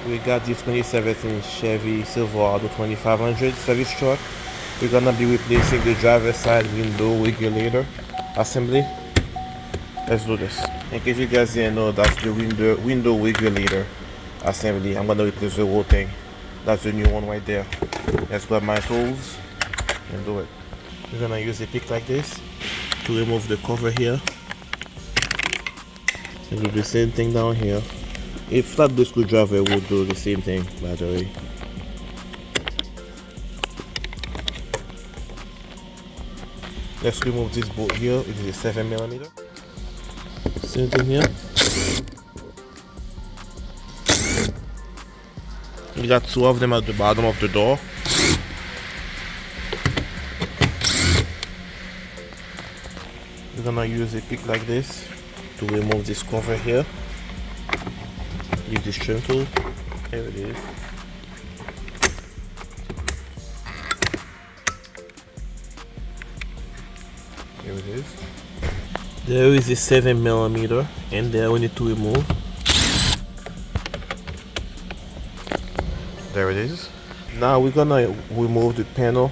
We got this 2017 Chevy Silverado 2500 service truck. We're gonna be replacing the driver's side window regulator assembly. Let's do this. In case you guys didn't know, that's the window regulator assembly. I'm gonna replace the whole thing. That's the new one right there. Let's grab my tools and do it. We're gonna use a pick like this to remove the cover here. And do the same thing down here. A flat blade screwdriver would do the same thing, by the way. Let's remove this bolt here. It is a 7mm. Same thing here. We got two of them at the bottom of the door. We're gonna use a pick like this to remove this cover here. Use this trim tool. There it is. There it is. There is a 7mm in there we need to remove. There it is. Now we're gonna remove the panel.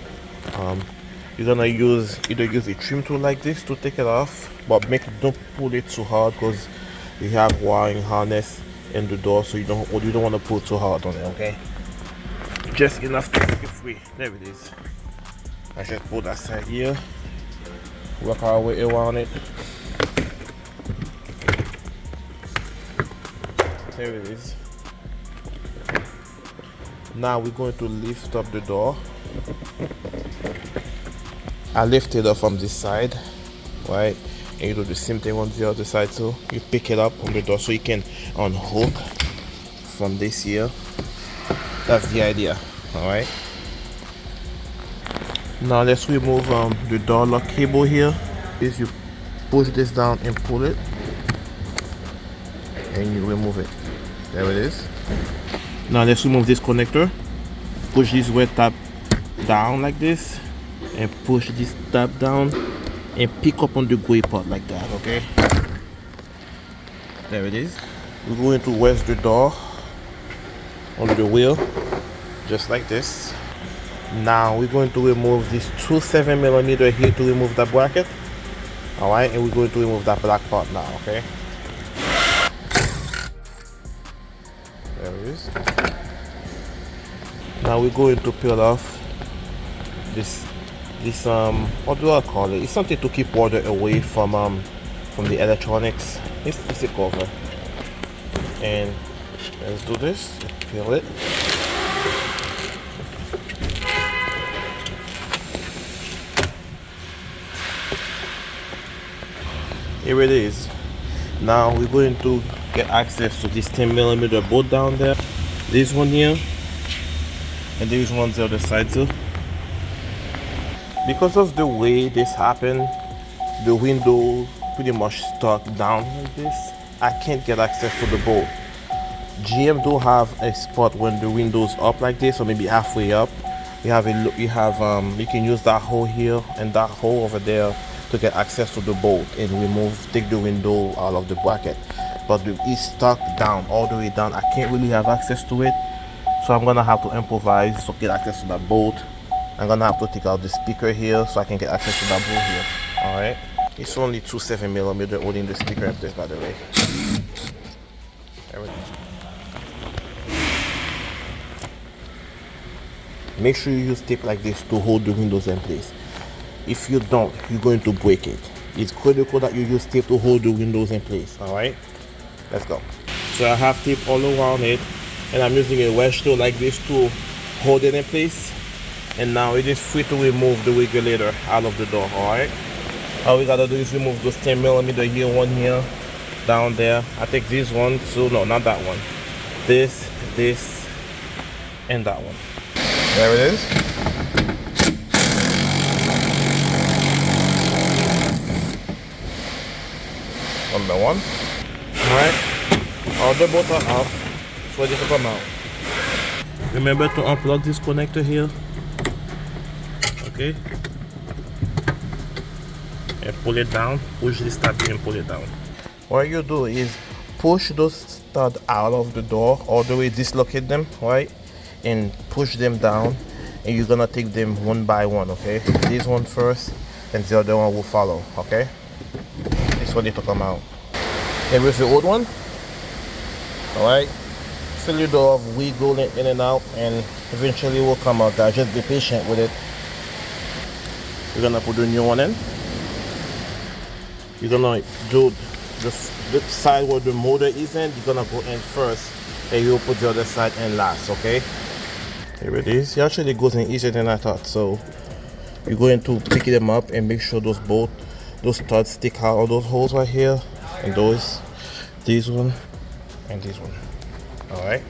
You're gonna either use a trim tool like this to take it off, but don't pull it too hard because you have wiring harness in the door, so you don't want to pull too hard on it. Okay, just enough to make it free. There it is. I should pull that side here, work our way around it. There it is. Now we're going to lift up the door. I lift it up from this side, right? And you do the same thing on the other side too. You pick it up on the door so you can unhook from this here. That's the idea. All right. Now let's remove the door lock cable here. Is you push this down and pull it, and you remove it. There it is. Now let's remove this connector. Push this red tab down like this, and push this tab down and pick up on the gray part like that. Okay, there it is. We're going to wedge the door on the wheel just like this. Now we're going to remove this 7mm here to remove the bracket. All right, and we're going to remove that black part now. Okay, there it is. Now we're going to peel off this what do I call it? It's something to keep water away from the electronics. It's a cover. And let's do this. Peel it. Here it is. Now we're going to get access to this 10mm bolt down there. This one here, and there's one on the other side too. Because of the way this happened, the window pretty much stuck down like this. I can't get access to the bolt. GM do have a spot when the window's up like this, or maybe halfway up. You can use that hole here and that hole over there to get access to the bolt and take the window out of the bracket. But it's stuck down, all the way down. I can't really have access to it, so I'm gonna have to improvise to get access to that bolt. I'm gonna have to take out the speaker here so I can get access to that bolt here. All right, it's only 7mm holding the speaker in place, by the way. Make sure you use tape like this to hold the windows in place. If you don't, you're going to break it. It's critical that you use tape to hold the windows in place. All right, let's go. So I have tape all around it, and I'm using a wedge tool like this to hold it in place. And now it is free to remove the regulator out of the door. All right, all we gotta do is remove those 10mm here, one here, down there. I think this one, so no, not that one. This, and that one. There it is. Number one. All right, all the bolts are off. It's ready to come out. Remember to unplug this connector here. Okay, and pull it down. Push this tab and pull it down. What you do is push those stud out of the door, all the way dislocate them, right, and push them down, and you're gonna take them one by one, okay? This one first, and the other one will follow, okay? This one need to come out. And with the old one, all right, fill your door off, wiggle it in and out, and eventually it will come out, guys. Just be patient with it. We're gonna put the new one in. You're gonna do the side where the motor is in, you're gonna go in first, and you'll put the other side in last, okay? Here it is. It actually goes in easier than I thought. So you're going to pick them up and make sure those studs stick out of those holes right here, and this one, and this one. All right.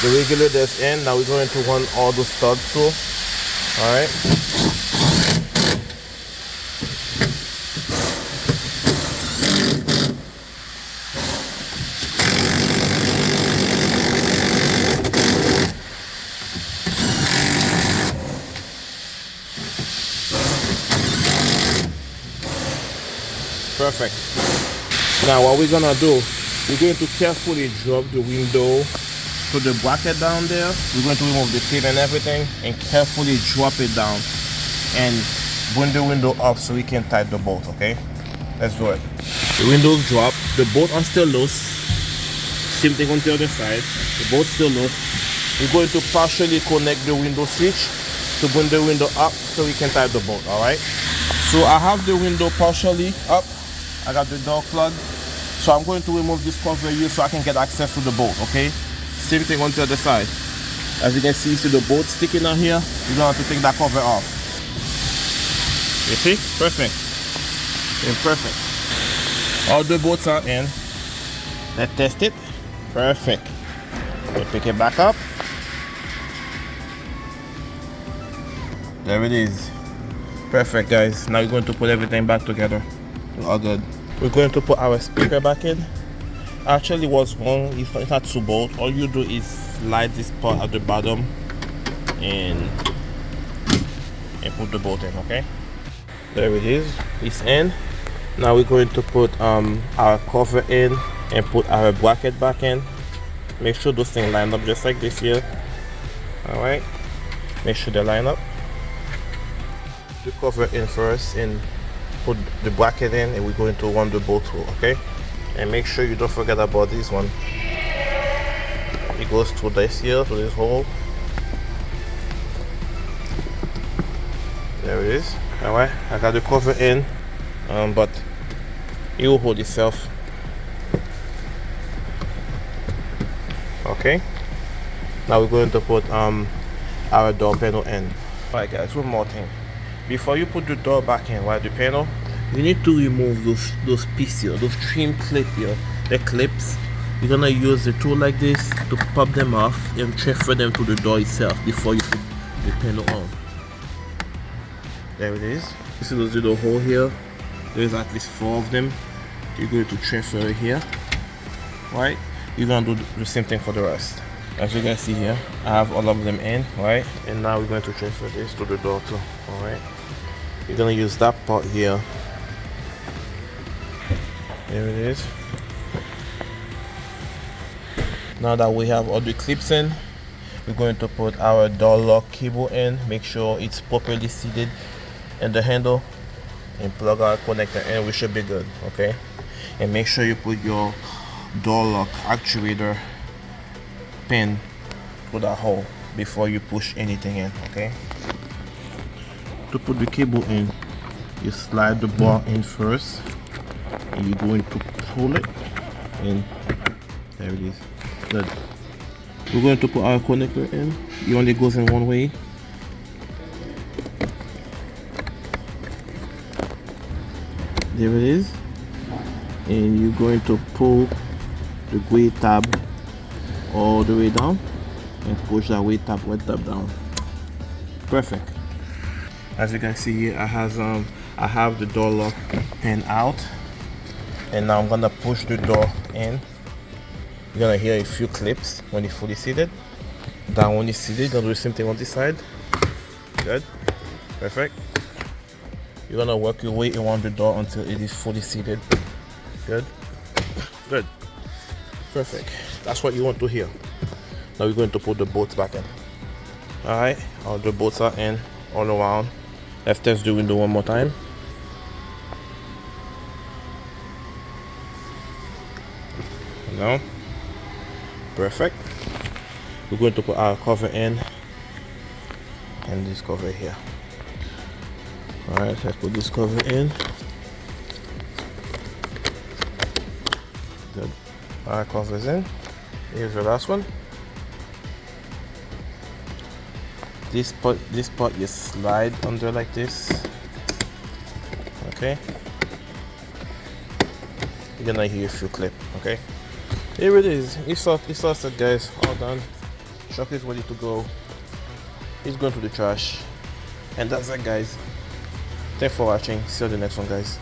The regulator's in. Now we're going to run all those studs through. All right. Perfect. Now what we're gonna do, we're going to carefully drop the window to the bracket down there. We're going to remove the tape and everything and carefully drop it down and bring the window up so we can tighten the bolt, okay? Let's do it. The window's dropped, the bolt are still loose. Same thing on the other side, the bolt's still loose. We're going to partially connect the window switch to bring the window up so we can tighten the bolt, all right? So I have the window partially up. I got the door plugged, so I'm going to remove this cover here so I can get access to the bolt, okay? Same thing on the other side. As you can see the bolt sticking out here. You're gonna have to take that cover off. You see? Perfect. Okay, perfect. All the bolts are in. Let's test it. Perfect. We'll pick it back up. There it is. Perfect, guys. Now we're going to put everything back together. All good. We're going to put our speaker back in. Actually, what's wrong, it's not too bolt. All you do is slide this part at the bottom and put the bolt in, okay? There it is. It's in. Now we're going to put our cover in and put our bracket back in. Make sure those things line up just like this here. All right. Make sure they line up. The cover in first and put the bracket in, and we're going to run the bolt through, okay? And make sure you don't forget about this one. It goes through this here, to this hole. There it is. All right, I got the cover in, but it will hold itself. Okay. Now we're going to put our door panel in. All right, guys. One more thing. Before you put the door back in, right, the panel, you need to remove those pieces here, those trim clip here, the clips. You're gonna use the tool like this to pop them off and transfer them to the door itself before you put the panel on. There it is. You see those little hole here? There's at least 4 of them. You're going to transfer it here, right? You're gonna do the same thing for the rest. As you guys see here, I have all of them in, right? And now we're going to transfer this to the door too, all right? You're gonna use that part here. There it is. Now that we have all the clips in, we're going to put our door lock cable in. Make sure it's properly seated in the handle and plug our connector in. We should be good, okay? And make sure you put your door lock actuator pin through that hole before you push anything in, okay? To put the cable in, you slide the bar in first and you're going to pull it in. There it is. Good. We're going to put our connector in. It only goes in one way. There it is. And you're going to pull the gray tab all the way down and push that weight tab right tab down. Perfect. As you can see here, I have the door lock pin out, and now I'm gonna push the door in. You're gonna hear a few clips when it's fully seated. Then when it's seated, you're gonna do the same thing on this side. Good. Perfect. You're gonna work your way around the door until it is fully seated. Good. Good. Perfect. That's what you want to hear. Now we're going to put the bolts back in. Alright, all the bolts are in all around. Let's test the window one more time. Now, perfect. We're going to put our cover in and this cover here. Alright, let's put this cover in. Good. Our cover's in. Here's the last one. This part you slide under like this. Okay. You're gonna hear a few clip. Okay. Here it is. It's all set, guys. All done. Truck is ready to go. It's going to the trash. And that's it, guys. Thanks for watching. See you on the next one, guys.